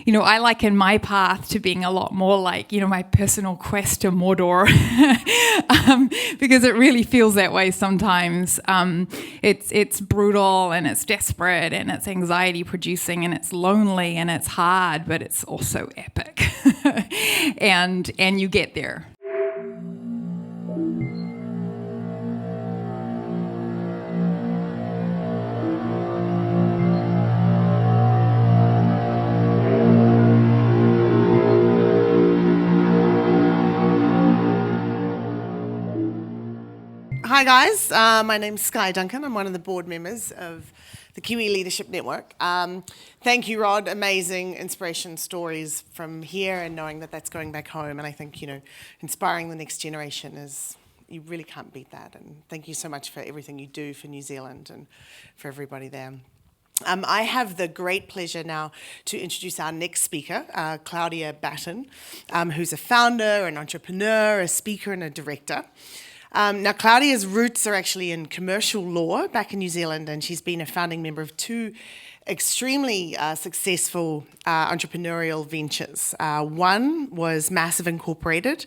I liken my path to being a lot more like, my personal quest to Mordor, because it really feels that way sometimes. It's brutal and it's desperate and it's anxiety producing and it's lonely and it's hard, but it's also epic. and you get there. Hi guys, my name's Sky Duncan. I'm one of the board members of the Kiwi Leadership Network. Thank you, Rod. Amazing inspiration stories from here and knowing that that's going back home. And I think, inspiring the next generation you really can't beat that. And thank you so much for everything you do for New Zealand and for everybody there. I have the great pleasure now to introduce our next speaker, Claudia Batten, who's a founder, an entrepreneur, a speaker and a director. Now, Claudia's roots are actually in commercial law back in New Zealand, and she's been a founding member of two extremely successful entrepreneurial ventures. One was Massive Incorporated,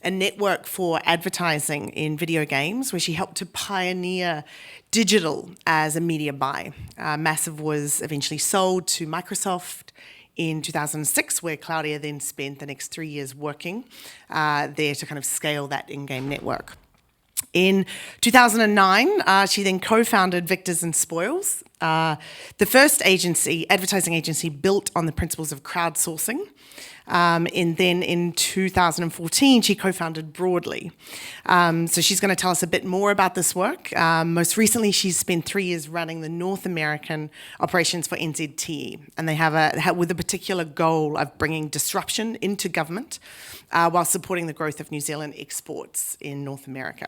a network for advertising in video games, where she helped to pioneer digital as a media buy. Massive was eventually sold to Microsoft in 2006, where Claudia then spent the next 3 years working there to kind of scale that in-game network. In 2009, she then co-founded Victors and Spoils, the first advertising agency built on the principles of crowdsourcing. And then in 2014, she co-founded Broadli. So she's going to tell us a bit more about this work. Most recently, she's spent 3 years running the North American operations for NZTE, and they have with a particular goal of bringing disruption into government while supporting the growth of New Zealand exports in North America.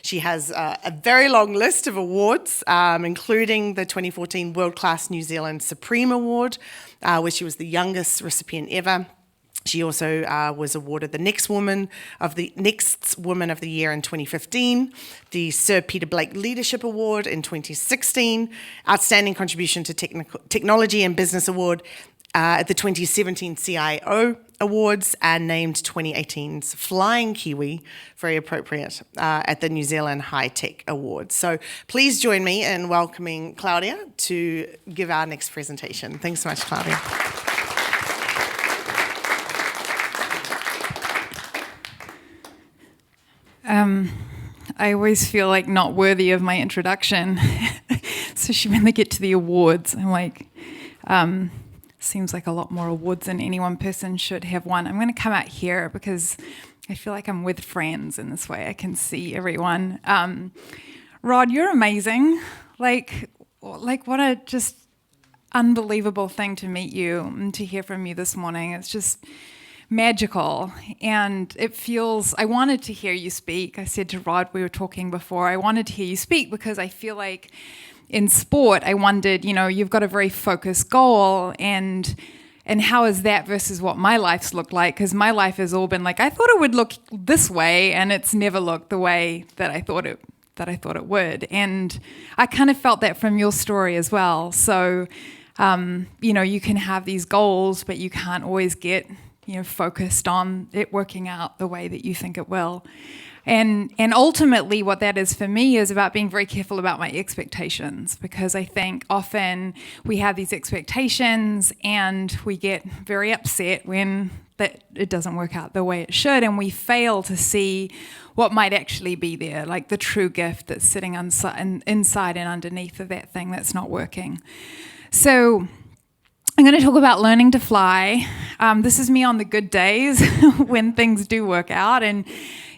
She has a very long list of awards, including the 2014 World Class New Zealand Supreme Award, where she was the youngest recipient ever. She also was awarded the Next Woman of the Year in 2015, the Sir Peter Blake Leadership Award in 2016, Outstanding Contribution to Technology and Business Award at the 2017 CIO Awards, and named 2018's Flying Kiwi, very appropriate, at the New Zealand High Tech Awards. So please join me in welcoming Claudia to give our next presentation. Thanks so much, Claudia. I always feel like not worthy of my introduction. So when they get to the awards, I'm like, seems like a lot more awards than any one person should have won. I'm going to come out here because I feel like I'm with friends in this way. I can see everyone. Rod, you're amazing. Like what a just unbelievable thing to meet you and to hear from you this morning. It's just magical, and it feels, I wanted to hear you speak. I said to Rod, we were talking before, I wanted to hear you speak because I feel like in sport, I wondered, you've got a very focused goal, and how is that versus what my life's looked like? Because my life has all been like, I thought it would look this way, and it's never looked the way that I thought it would. And I kind of felt that from your story as well. So, you can have these goals, but you can't always get focused on it working out the way that you think it will. And ultimately what that is for me is about being very careful about my expectations, because I think often we have these expectations and we get very upset when that it doesn't work out the way it should, and we fail to see what might actually be there, like the true gift that's sitting inside and underneath of that thing that's not working. So I'm going to talk about learning to fly. This is me on the good days when things do work out and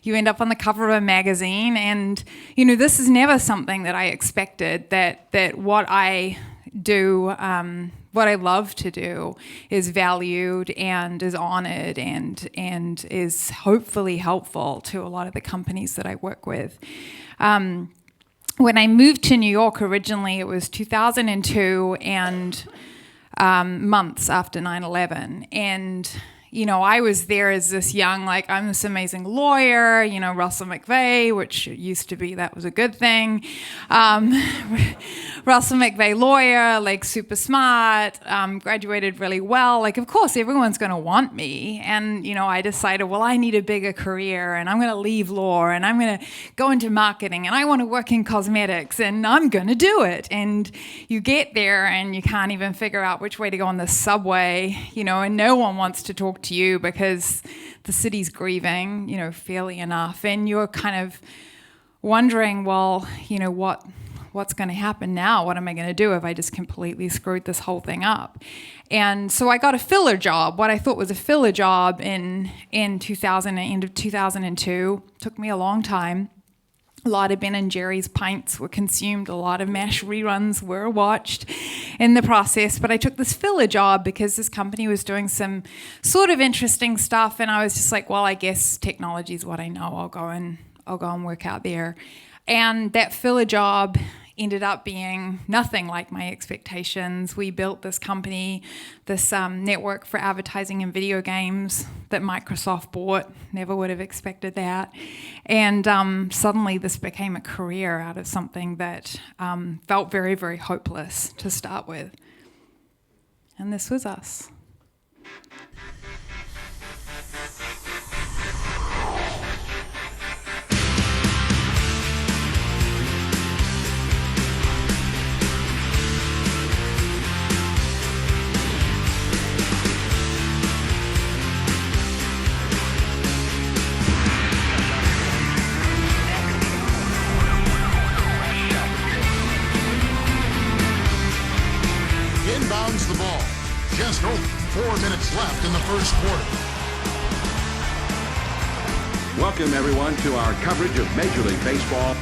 you end up on the cover of a magazine. And, this is never something that I expected, that what I do, what I love to do is valued and is honored and is hopefully helpful to a lot of the companies that I work with. When I moved to New York originally, it was 2002, and months after 9/11, and I was there as this young, like, I'm this amazing lawyer, Russell McVeigh, which used to be, that was a good thing. Russell McVeigh lawyer, like super smart, graduated really well. Like, of course, everyone's going to want me. And, I decided, well, I need a bigger career and I'm going to leave law and I'm going to go into marketing and I want to work in cosmetics and I'm going to do it. And you get there and you can't even figure out which way to go on the subway, and no one wants to talk to you because the city's grieving, fairly enough. And you're kind of wondering, well, what's going to happen now? What am I going to do if I just completely screwed this whole thing up? And so I got a filler job, what I thought was a filler job in 2000, end of 2002. Took me a long time. A lot of Ben and Jerry's pints were consumed. A lot of MASH reruns were watched in the process. But I took this filler job because this company was doing some sort of interesting stuff. And I was just like, well, I guess technology is what I know. I'll go and work out there. And that filler job ended up being nothing like my expectations. We built this company, this network for advertising in video games that Microsoft bought. Never would have expected that. And suddenly this became a career out of something that felt very, very hopeless to start with. And this was us. Inbounds the ball. Just over 4 minutes left in the first quarter. Welcome, everyone, to our coverage of Major League Baseball.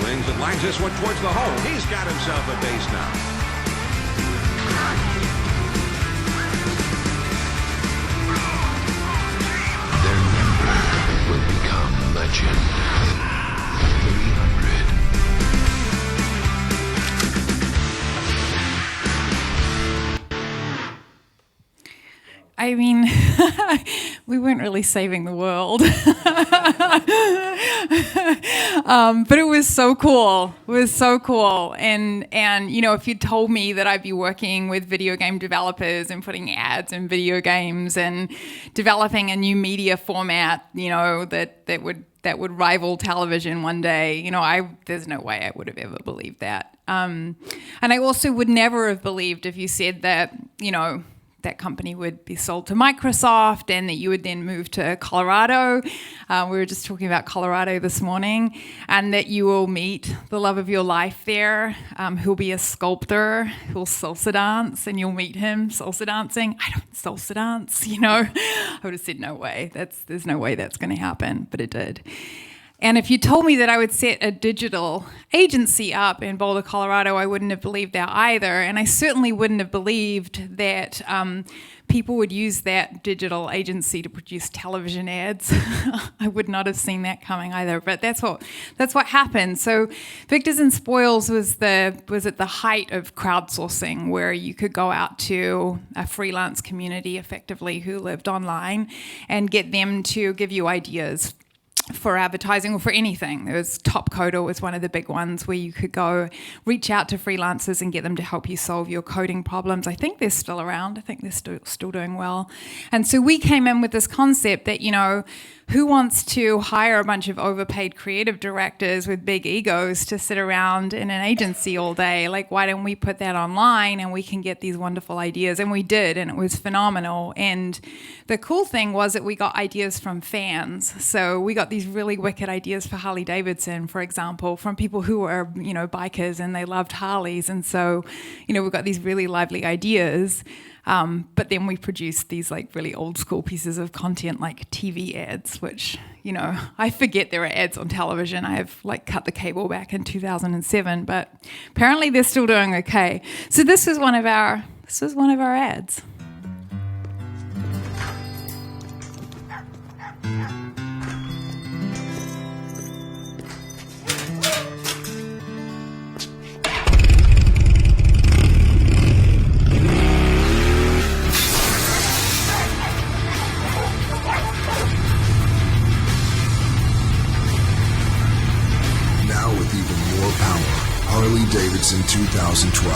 Swings and lines this one towards the hole. He's got himself a base now. Their number will become legend. 300. I mean, we weren't really saving the world. But it was so cool. It was so cool. And if you told me that I'd be working with video game developers and putting ads in video games and developing a new media format, that would rival television one day, there's no way I would have ever believed that. And I also would never have believed if you said that, that company would be sold to Microsoft and that you would then move to Colorado. We were just talking about Colorado this morning, and that you will meet the love of your life there, who'll be a sculptor, who'll salsa dance, and you'll meet him salsa dancing. I don't salsa dance, I would have said, no way. There's no way that's going to happen, but it did. And if you told me that I would set a digital agency up in Boulder, Colorado, I wouldn't have believed that either. And I certainly wouldn't have believed that people would use that digital agency to produce television ads. I would not have seen that coming either. But that's what happened. So Victors and Spoils was at the height of crowdsourcing, where you could go out to a freelance community effectively who lived online and get them to give you ideas for advertising or for anything. There was Top Coder was one of the big ones where you could go reach out to freelancers and get them to help you solve your coding problems. I think they're still around. I think they're still doing well. And so we came in with this concept that, who wants to hire a bunch of overpaid creative directors with big egos to sit around in an agency all day? Like, why don't we put that online and we can get these wonderful ideas? And we did, and it was phenomenal. And the cool thing was that we got ideas from fans. So we got these really wicked ideas for Harley Davidson, for example, from people who were, bikers and they loved Harleys. And so, we got these really lively ideas. But then we produced these like really old school pieces of content like TV ads, which, I forget there are ads on television. I have cut the cable back in 2007, but apparently they're still doing okay. So this was one of our ads. Harley-Davidson 2012.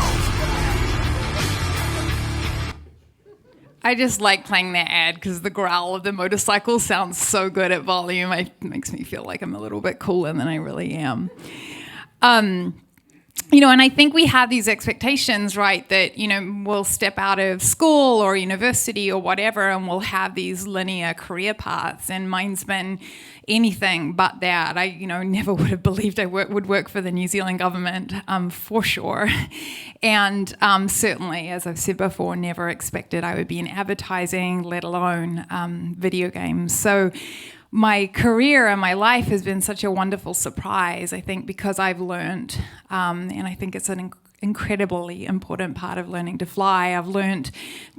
I just like playing that ad because the growl of the motorcycle sounds so good at volume. It makes me feel like I'm a little bit cooler than I really am. And I think we have these expectations, right, that, we'll step out of school or university or whatever and we'll have these linear career paths. And mine's been anything but that. I, never would have believed I would work for the New Zealand government, for sure. And certainly, as I've said before, never expected I would be in advertising, let alone video games. So my career and my life has been such a wonderful surprise, I think, because I've learned, and I think it's an incredibly important part of learning to fly. I've learned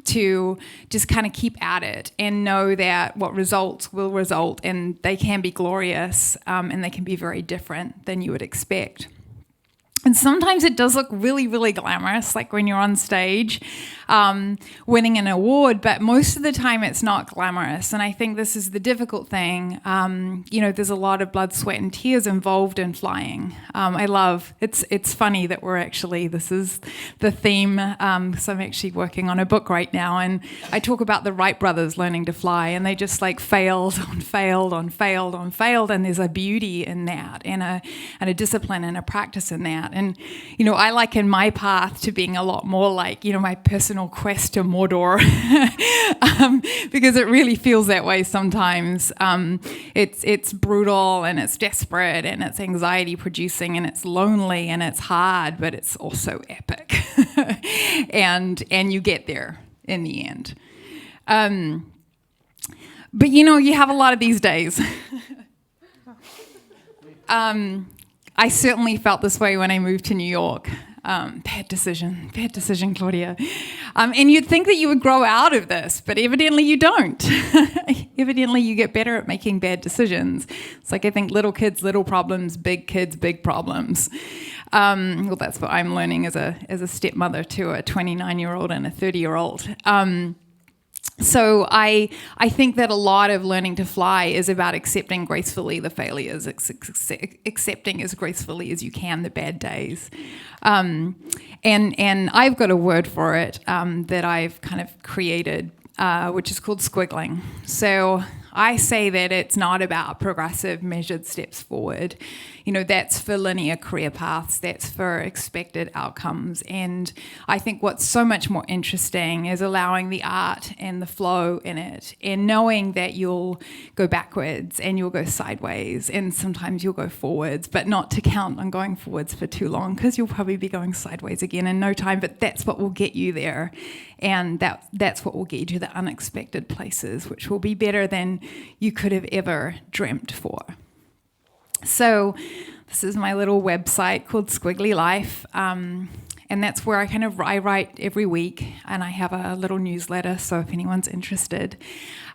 to just kind of keep at it and know that what results will result, and they can be glorious, and they can be very different than you would expect. And sometimes it does look really, really glamorous, like when you're on stage winning an award, but most of the time it's not glamorous. And I think this is the difficult thing. There's a lot of blood, sweat, and tears involved in flying. It's funny that this is the theme. So I'm actually working on a book right now, and I talk about the Wright brothers learning to fly, and they just failed, and there's a beauty in that, and a discipline and a practice in that. And, I liken my path to being a lot more like, my personal quest to Mordor, because it really feels that way sometimes. It's brutal, and it's desperate, and it's anxiety producing, and it's lonely, and it's hard, but it's also epic. and you get there in the end. But you have a lot of these days. I certainly felt this way when I moved to New York. Bad decision, Claudia. And you'd think that you would grow out of this, but evidently you don't. Evidently you get better at making bad decisions. It's like, I think, little kids, little problems, big kids, big problems. Well, that's what I'm learning as a stepmother to a 29-year-old and a 30-year-old. So I think that a lot of learning to fly is about accepting gracefully the failures, accepting as gracefully as you can the bad days. And I've got a word for it that I've kind of created, which is called squiggling. So I say that it's not about progressive, measured steps forward. That's for linear career paths, that's for expected outcomes. And I think what's so much more interesting is allowing the art and the flow in it, and knowing that you'll go backwards and you'll go sideways, and sometimes you'll go forwards, but not to count on going forwards for too long, because you'll probably be going sideways again in no time. But that's what will get you there, and that's what will get you to the unexpected places, which will be better than you could have ever dreamt for. So this is my little website called Squiggly Life, and that's where I write every week, and I have a little newsletter, so if anyone's interested,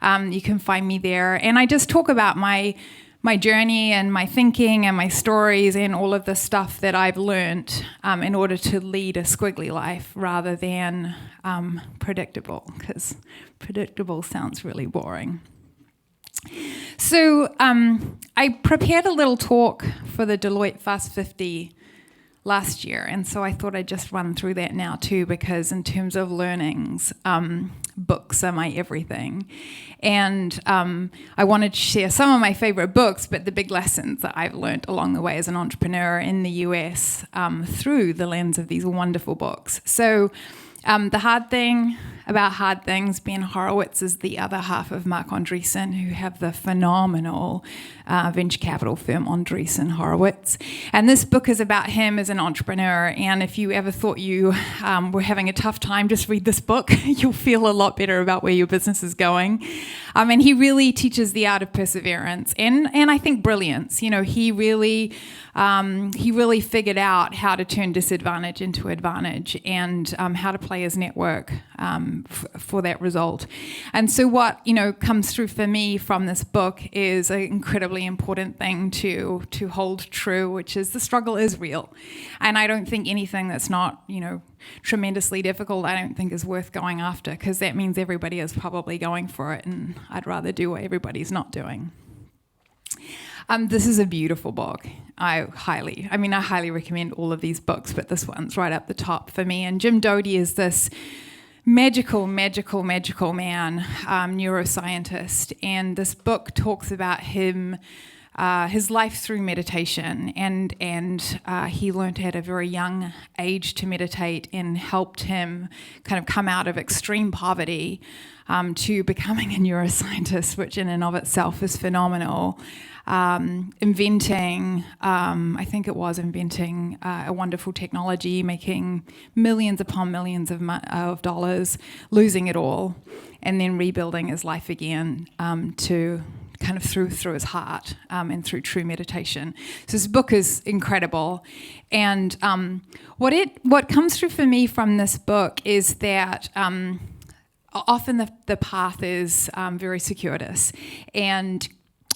you can find me there. And I just talk about my journey and my thinking and my stories and all of the stuff that I've learnt in order to lead a squiggly life rather than predictable, because predictable sounds really boring. So I prepared a little talk for the Deloitte Fast 50 last year, and so I thought I'd just run through that now too, because in terms of learnings, books are my everything. And I wanted to share some of my favorite books, but the big lessons that I've learned along the way as an entrepreneur in the US through the lens of these wonderful books. So the hard thing about hard things, Ben Horowitz is the other half of Mark Andreessen, who have the phenomenal venture capital firm Andreessen Horowitz. And this book is about him as an entrepreneur. And if you ever thought you were having a tough time, just read this book. You'll feel a lot better about where your business is going. And he really teaches the art of perseverance and I think brilliance. He really figured out how to turn disadvantage into advantage, and how to play his network for that result. And so what comes through for me from this book is an incredibly important thing to hold true, which is the struggle is real. And I don't think anything that's not tremendously difficult, I don't think is worth going after, because that means everybody is probably going for it, and I'd rather do what everybody's not doing. This is a beautiful book. I highly recommend all of these books, but this one's right up the top for me. And Jim Doty is this magical man, neuroscientist, and this book talks about him, his life through meditation, and he learned at a very young age to meditate, and helped him kind of come out of extreme poverty to becoming a neuroscientist, which in and of itself is phenomenal. Inventing a wonderful technology, making millions upon millions of dollars, losing it all, and then rebuilding his life again to kind of through his heart and through true meditation. So this book is incredible, and what comes through for me from this book is that often the path is very circuitous, and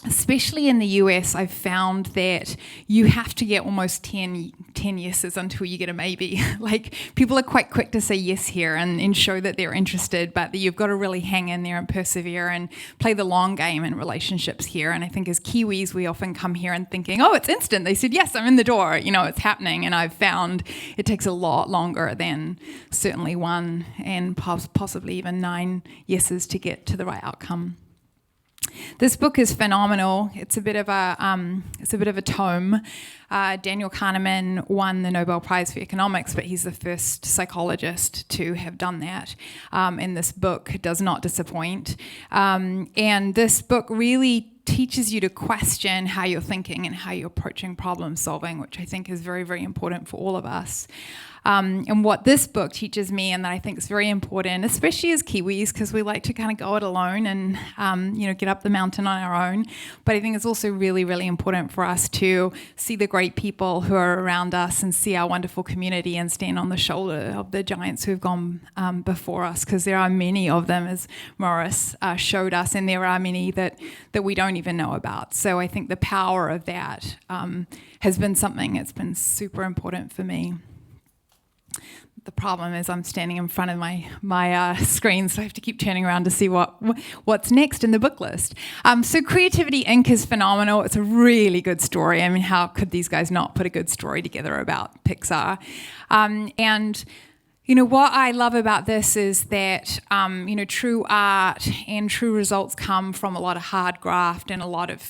especially in the US, I've found that you have to get almost 10 yeses until you get a maybe. Like, people are quite quick to say yes here and show that they're interested, but you've got to really hang in there and persevere and play the long game in relationships here. And I think as Kiwis, we often come here and thinking, oh, it's instant. They said, yes, I'm in the door. It's happening. And I've found it takes a lot longer than certainly 1 and possibly even 9 yeses to get to the right outcome. This book is phenomenal. It's a bit of a tome. Daniel Kahneman won the Nobel Prize for Economics, but he's the first psychologist to have done that. And this book does not disappoint. And this book really teaches you to question how you're thinking and how you're approaching problem solving, which I think is very, very important for all of us. And what this book teaches me, and that I think is very important, especially as Kiwis, because we like to kind of go it alone and get up the mountain on our own. But I think it's also really, really important for us to see the great people who are around us and see our wonderful community and stand on the shoulder of the giants who've gone before us, because there are many of them, as Morris showed us, and there are many that we don't even know about. So I think the power of that has been something that's been super important for me. The problem is I'm standing in front of my screen, so I have to keep turning around to see what's next in the book list. So Creativity Inc. is phenomenal. It's a really good story. I mean, how could these guys not put a good story together about Pixar? And what I love about this is that, true art and true results come from a lot of hard graft and a lot of,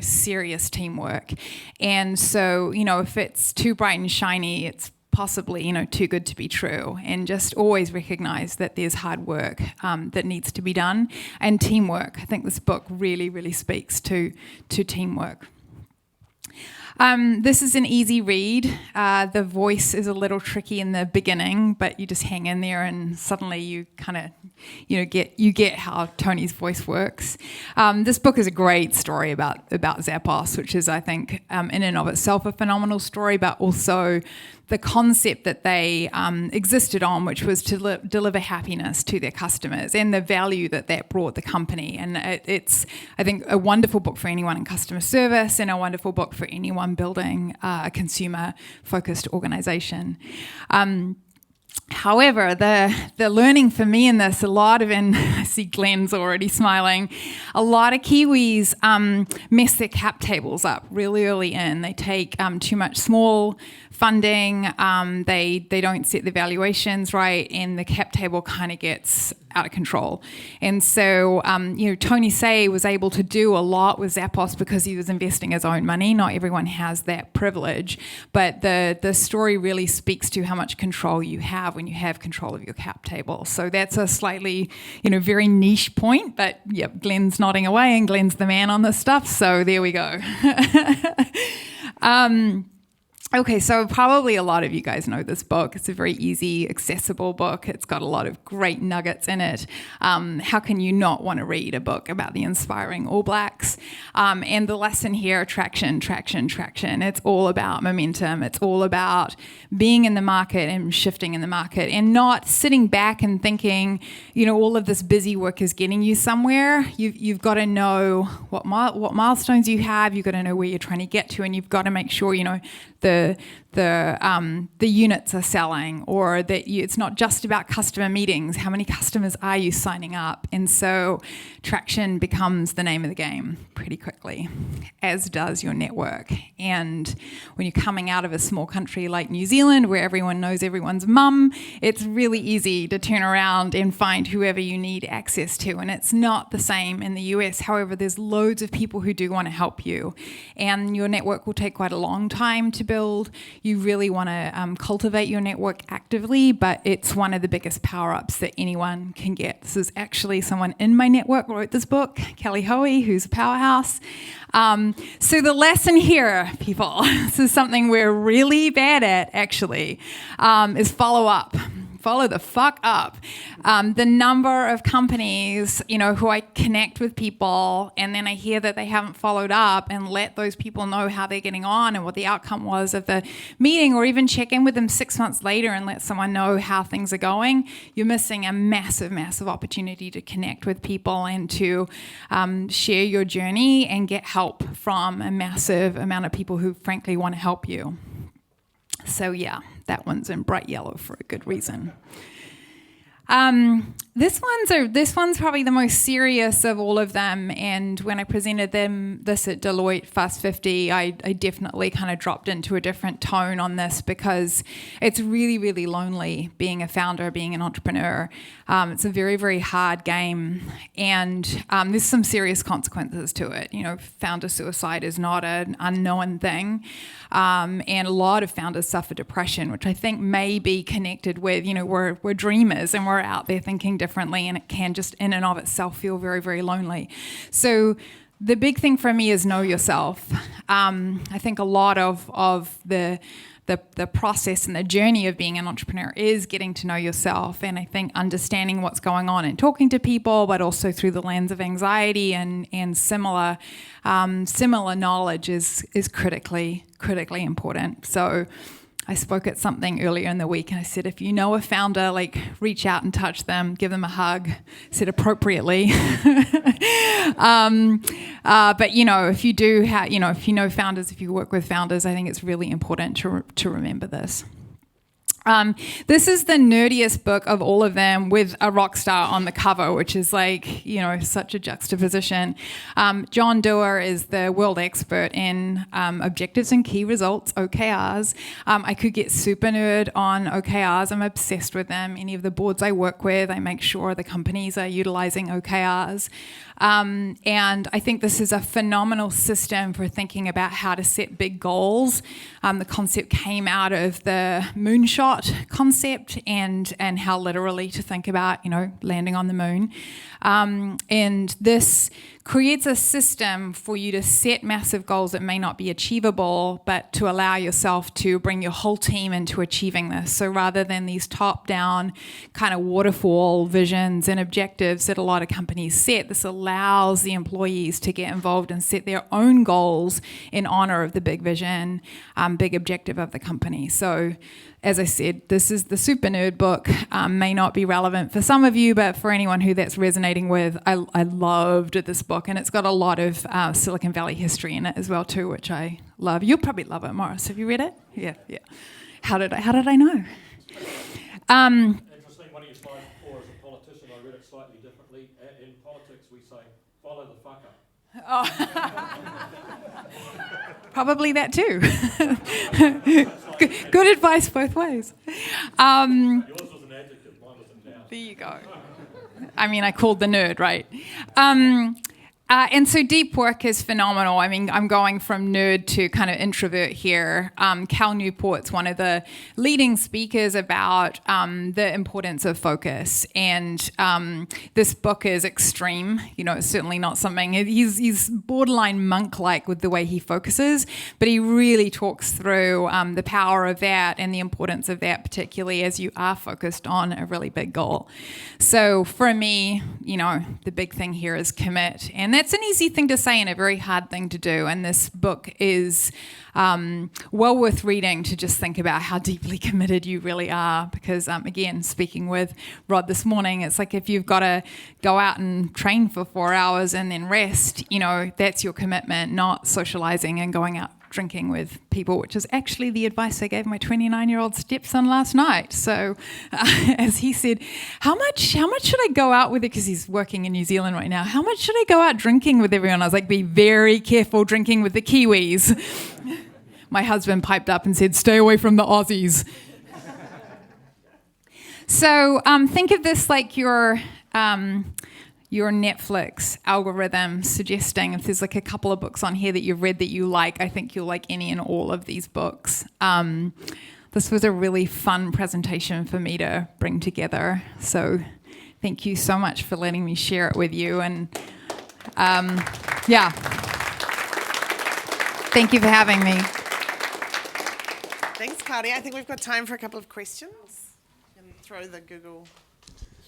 serious teamwork. And so, if it's too bright and shiny, it's possibly, too good to be true, and just always recognize that there's hard work that needs to be done, and teamwork. I think this book really, really speaks to teamwork. This is an easy read. The voice is a little tricky in the beginning, but you just hang in there and suddenly you kind of, get how Tony's voice works. This book is a great story about Zappos, which is, I think, in and of itself a phenomenal story, but also the concept that they existed on, which was to deliver happiness to their customers, and the value that brought the company. And it's, I think, a wonderful book for anyone in customer service, and a wonderful book for anyone building a consumer-focused organization. However, the learning for me in this, and I see Glenn's already smiling, a lot of Kiwis mess their cap tables up really early in. They take too much small funding, they don't set the valuations right, and the cap table kind of gets out of control. And so, Tony Say was able to do a lot with Zappos because he was investing his own money. Not everyone has that privilege, but the story really speaks to how much control you have when you have control of your cap table. So that's a slightly, very niche point, but yep, Glenn's nodding away, and Glenn's the man on this stuff, so there we go. Okay, so probably a lot of you guys know this book. It's a very easy, accessible book. It's got a lot of great nuggets in it. How can you not want to read a book about the inspiring All Blacks? And the lesson here, traction. It's all about momentum. It's all about being in the market and shifting in the market, and not sitting back and thinking, all of this busy work is getting you somewhere. You've got to know what milestones you have. You've got to know where you're trying to get to, and you've got to make sure, the units are selling, or that it's not just about customer meetings. How many customers are you signing up? And so traction becomes the name of the game pretty quickly, as does your network. And when you're coming out of a small country like New Zealand, where everyone knows everyone's mum, it's really easy to turn around and find whoever you need access to. And it's not the same in the US. However, there's loads of people who do want to help you. And your network will take quite a long time to build. You really want to cultivate your network actively, but it's one of the biggest power-ups that anyone can get. This is actually someone in my network wrote this book, Kelly Hoey, who's a powerhouse. So the lesson here, people, this is something we're really bad at, actually, is follow up. Follow the fuck up. The number of companies, who I connect with people, and then I hear that they haven't followed up and let those people know how they're getting on and what the outcome was of the meeting, or even check in with them 6 months later and let someone know how things are going. You're missing a massive, massive opportunity to connect with people and to share your journey and get help from a massive amount of people who frankly want to help you. So yeah, that one's in bright yellow for a good reason. This one's probably the most serious of all of them, and when I presented this at Deloitte Fast 50, I definitely kind of dropped into a different tone on this, because it's really, really lonely being a founder, being an entrepreneur. It's a very, very hard game, and there's some serious consequences to it. Founder suicide is not an unknown thing, and a lot of founders suffer depression, which I think may be connected with, we're dreamers and we're out there thinking differently, and it can just in and of itself feel very, very lonely. So the big thing for me is know yourself. I think a lot of the process and the journey of being an entrepreneur is getting to know yourself, and I think understanding what's going on and talking to people, but also through the lens of anxiety and similar knowledge is critically important. So I spoke at something earlier in the week, and I said, if you know a founder, reach out and touch them, give them a hug, said appropriately. But if you do if you know founders, if you work with founders, I think it's really important to remember this. This is the nerdiest book of all of them, with a rock star on the cover, which is such a juxtaposition. John Doerr is the world expert in objectives and key results, OKRs. I could get super nerd on OKRs. I'm obsessed with them. Any of the boards I work with, I make sure the companies are utilizing OKRs. And I think this is a phenomenal system for thinking about how to set big goals. The concept came out of the moonshot concept and how literally to think about, landing on the moon. And this creates a system for you to set massive goals that may not be achievable, but to allow yourself to bring your whole team into achieving this. So rather than these top-down kind of waterfall visions and objectives that a lot of companies set, this allows the employees to get involved and set their own goals in honor of the big vision, big objective of the company. So as I said, this is the super nerd book. May not be relevant for some of you, but for anyone who that's resonating with, I loved this book, and it's got a lot of Silicon Valley history in it as well too, which I love. You'll probably love it, Morris. Have you read it? Yeah. How did I know? Interesting. One of your slides before, as a politician, I read it slightly differently. In politics, we say, follow the fucker. Oh. Probably that too. Good advice both ways. Yours was an adjective, mine was a noun. There you go. I called the nerd, right? And so deep work is phenomenal. I'm going from nerd to kind of introvert here. Cal Newport's one of the leading speakers about the importance of focus. And this book is extreme. It's certainly not something... He's borderline monk-like with the way he focuses, but he really talks through the power of that and the importance of that, particularly as you are focused on a really big goal. So for me, the big thing here is commit. And that's an easy thing to say and a very hard thing to do. And this book is well worth reading to just think about how deeply committed you really are. Because again, speaking with Rod this morning, it's like if you've got to go out and train for 4 hours and then rest, that's your commitment, not socializing and going out drinking with people, which is actually the advice I gave my 29-year-old stepson last night. So as he said, how much should I go out with it? Because he's working in New Zealand right now. How much should I go out drinking with everyone? I was like, be very careful drinking with the Kiwis. My husband piped up and said, stay away from the Aussies. So think of this like your Netflix algorithm suggesting if there's like a couple of books on here that you've read that you like, I think you'll like any and all of these books. This was a really fun presentation for me to bring together. So thank you so much for letting me share it with you. And thank you for having me. Thanks, Claudia. I think we've got time for a couple of questions. You can throw the Google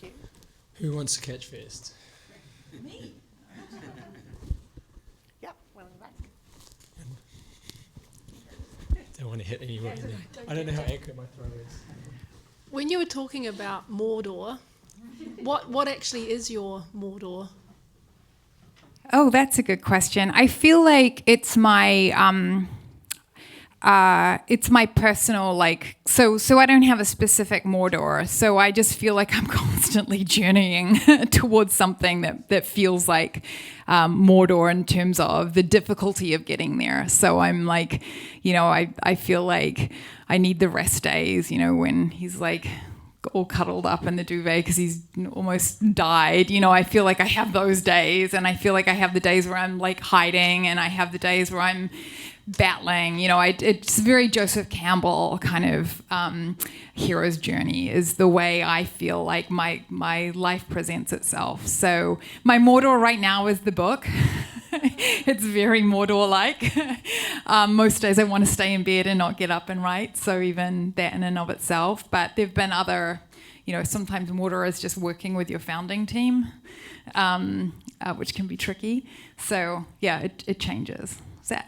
here. Who wants to catch first? Me. Yep, well in the back. Don't want to hit anyone. I don't know how accurate my throw is. When you were talking about Mordor, what actually is your Mordor? Oh, that's a good question. I feel like it's my personal, like, so I don't have a specific Mordor, so I just feel like I'm constantly journeying towards something that feels like Mordor in terms of the difficulty of getting there. So I'm like, I feel like I need the rest days, when he's like all cuddled up in the duvet because he's almost died. I feel like I have those days, and I feel like I have the days where I'm like hiding, and I have the days where I'm battling. It's very Joseph Campbell kind of hero's journey is the way I feel like my life presents itself. So my Mordor right now is the book. It's very Mordor-like. Most days I want to stay in bed and not get up and write, so even that in and of itself. But there have been other, sometimes Mordor is just working with your founding team, which can be tricky. So yeah, it changes.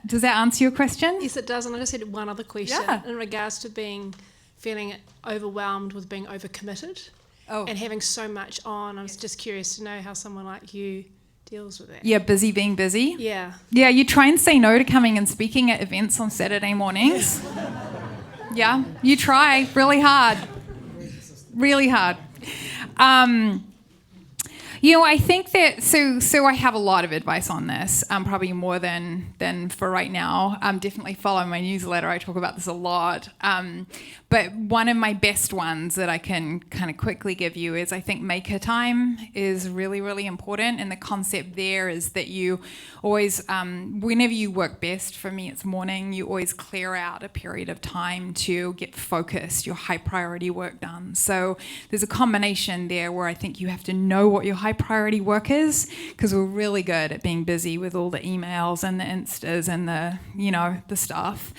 Does that answer your question? Yes, it does. And I just had one other question in regards to feeling overwhelmed with being overcommitted and having so much on. I was just curious to know how someone like you deals with that. Yeah, busy being busy. Yeah. Yeah, you try and say no to coming and speaking at events on Saturday mornings. Yeah, you try really hard. Really hard. I think that, so I have a lot of advice on this, probably more than for right now. Definitely follow my newsletter. I talk about this a lot. But one of my best ones that I can kind of quickly give you is I think maker time is really, really important. And the concept there is that you always, whenever you work best, for me it's morning, you always clear out a period of time to get focused, your high priority work done. So there's a combination there where I think you have to know what your high priority work is, because we're really good at being busy with all the emails and the Instas and the stuff.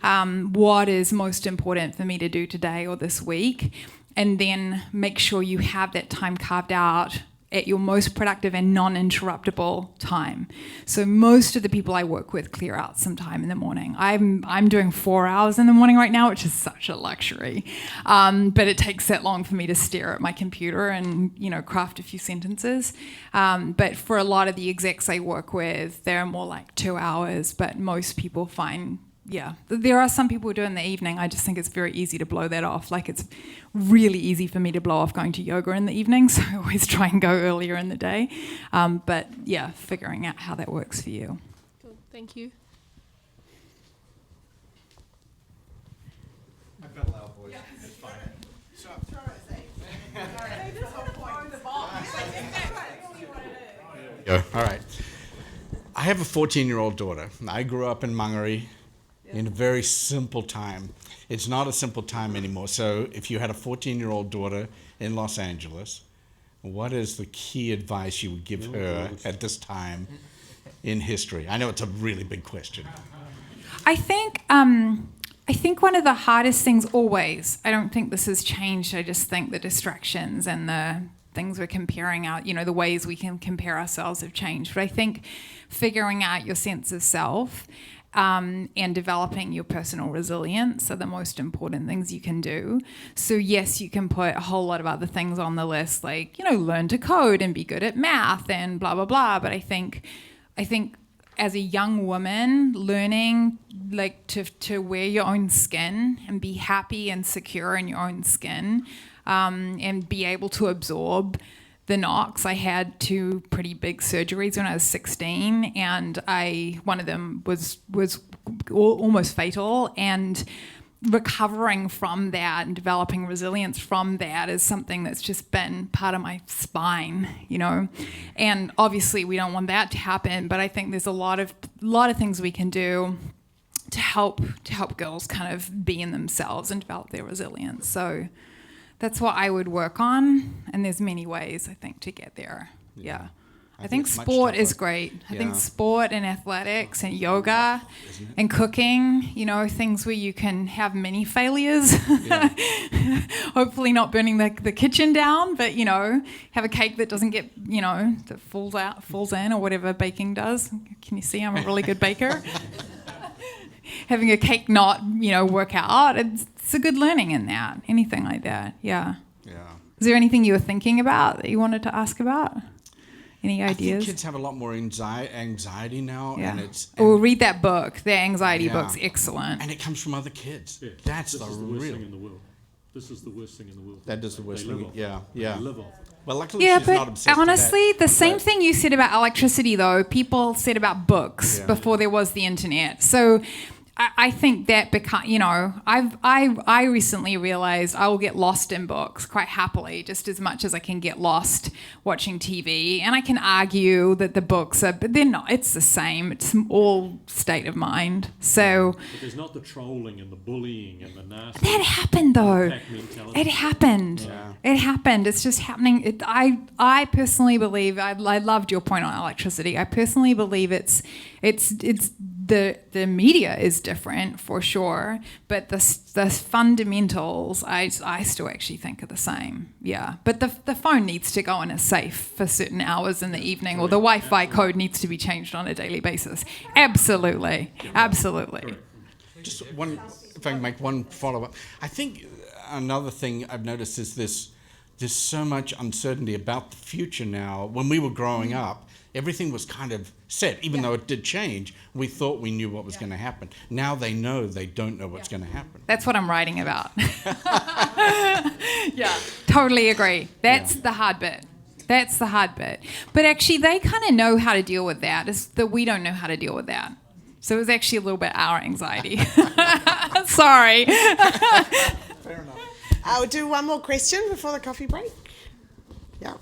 What is most important for me to do today or this week, and then make sure you have that time carved out at your most productive and non-interruptible time. So most of the people I work with clear out some time in the morning. I'm doing 4 hours in the morning right now, which is such a luxury. But it takes that long for me to stare at my computer and craft a few sentences. But for a lot of the execs I work with, they're more like 2 hours, but most people find there are some people who do it in the evening. I just think it's very easy to blow that off. Like, it's really easy for me to blow off going to yoga in the evening, so I always try and go earlier in the day. But yeah, figuring out how that works for you. Cool. Thank you. I've got a loud voice. It's fine. All right. I have a 14-year-old daughter. I grew up in Mangere in a very simple time. It's not a simple time anymore. So if you had a 14-year-old daughter in Los Angeles, what is the key advice you would give her at this time in history? I know it's a really big question. I think one of the hardest things always, I don't think this has changed, I just think the distractions and the things we're comparing out, the ways we can compare ourselves have changed. But I think figuring out your sense of self and developing your personal resilience are the most important things you can do. So yes, you can put a whole lot of other things on the list, like, learn to code and be good at math and blah, blah, blah. But I think as a young woman, learning like to wear your own skin and be happy and secure in your own skin, and be able to absorb the knocks. I had 2 pretty big surgeries when I was 16, and one of them was almost fatal, and recovering from that and developing resilience from that is something that's just been part of my spine, you know. And obviously we don't want that to happen, but I think there's a lot of things we can do to help girls kind of be in themselves and develop their resilience. So that's what I would work on, and there's many ways I think to get there. Yeah. I think sport is great. I think sport and athletics and yoga and cooking, you know, things where you can have mini failures. Yeah. Hopefully not burning the kitchen down, but, you know, have a cake that doesn't get, you know, that falls in or whatever baking does. Can you see I'm a really good baker? Having a cake not, you know, work out, it's a good learning in that. Anything like that, yeah. Yeah. Is there anything you were thinking about that you wanted to ask about? Any ideas? I think kids have a lot more anxiety now, yeah. and well, read that book. The anxiety book's excellent. And it comes from other kids. Yeah. That's the worst thing in the world. This is the worst thing in the world. That is the worst thing. Yeah. They live off. Well, luckily she's not obsessed honestly, with that. the same thing you said about electricity, though, people said about books before there was the internet. So I think that you know, I recently realized I will get lost in books quite happily, just as much as I can get lost watching TV. And I can argue that the books are, but they're not. It's the same. It's all state of mind. So. But there's not the trolling and the bullying and the nasty. That happened though. It happened. Yeah. It happened. It's just happening. I personally believe. I loved your point on electricity. I personally believe it's. The media is different for sure, but the fundamentals I still actually think are the same. Yeah, but the phone needs to go in a safe for certain hours in the evening, or the Wi-Fi code needs to be changed on a daily basis. Absolutely. Just one, if I can make one follow-up. I think another thing I've noticed is there's so much uncertainty about the future now. When we were growing up, everything was kind of set, even though it did change. We thought we knew what was going to happen. Now they know they don't know what's going to happen. That's what I'm writing about. Yeah, totally agree. That's the hard bit. That's the hard bit. But actually, they kind of know how to deal with that. It's that we don't know how to deal with that. So it was actually a little bit our anxiety. Sorry. Fair enough. I'll do one more question before the coffee break. Yeah.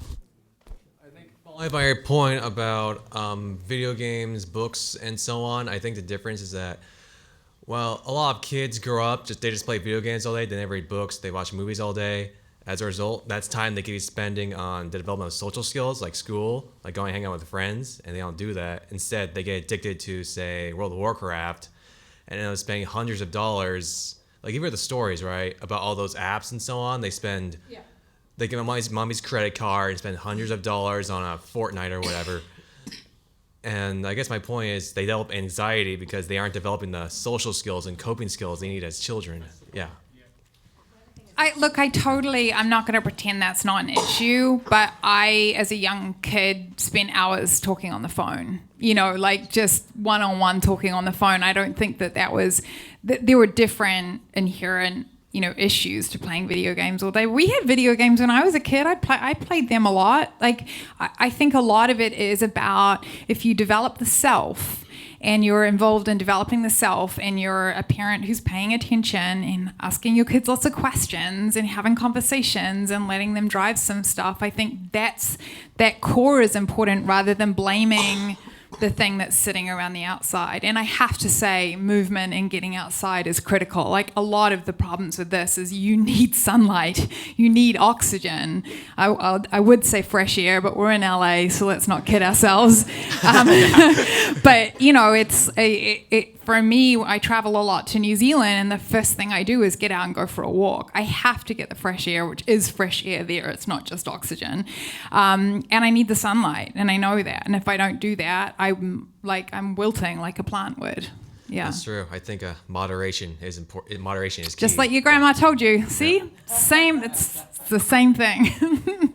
By your point about video games, books, and so on, I think the difference is that, well, a lot of kids grow up, they just play video games all day, they never read books, they watch movies all day. As a result, that's time they could be spending on the development of social skills, like school, like going hang out with friends, and they don't do that. Instead, they get addicted to, say, World of Warcraft, and end up spending hundreds of dollars. Like, you hear the stories, right, about all those apps and so on, they spend... Yeah. They give mommy's credit card and spend hundreds of dollars on a Fortnite or whatever. And I guess my point is they develop anxiety because they aren't developing the social skills and coping skills they need as children. Yeah. I'm not going to pretend that's not an issue, but I, as a young kid, spent hours talking on the phone. You know, like just one-on-one talking on the phone. I don't think that there were different inherent issues to playing video games all day. We had video games when I was a kid. I played them a lot. Like, I think a lot of it is about if you develop the self and you're involved in developing the self and you're a parent who's paying attention and asking your kids lots of questions and having conversations and letting them drive some stuff. I think that core is important rather than blaming the thing that's sitting around the outside. And I have to say, movement and getting outside is critical. Like, a lot of the problems with this is you need sunlight, you need oxygen. I would say fresh air, but we're in LA, so let's not kid ourselves. But for me, I travel a lot to New Zealand, and the first thing I do is get out and go for a walk. I have to get the fresh air, which is fresh air there. It's not just oxygen. And I need the sunlight, and I know that. And if I don't do that, I'm wilting like a plant would. Yeah. That's true. I think moderation is important. Moderation is key. Just like your grandma told you. See? Same. It's the same thing.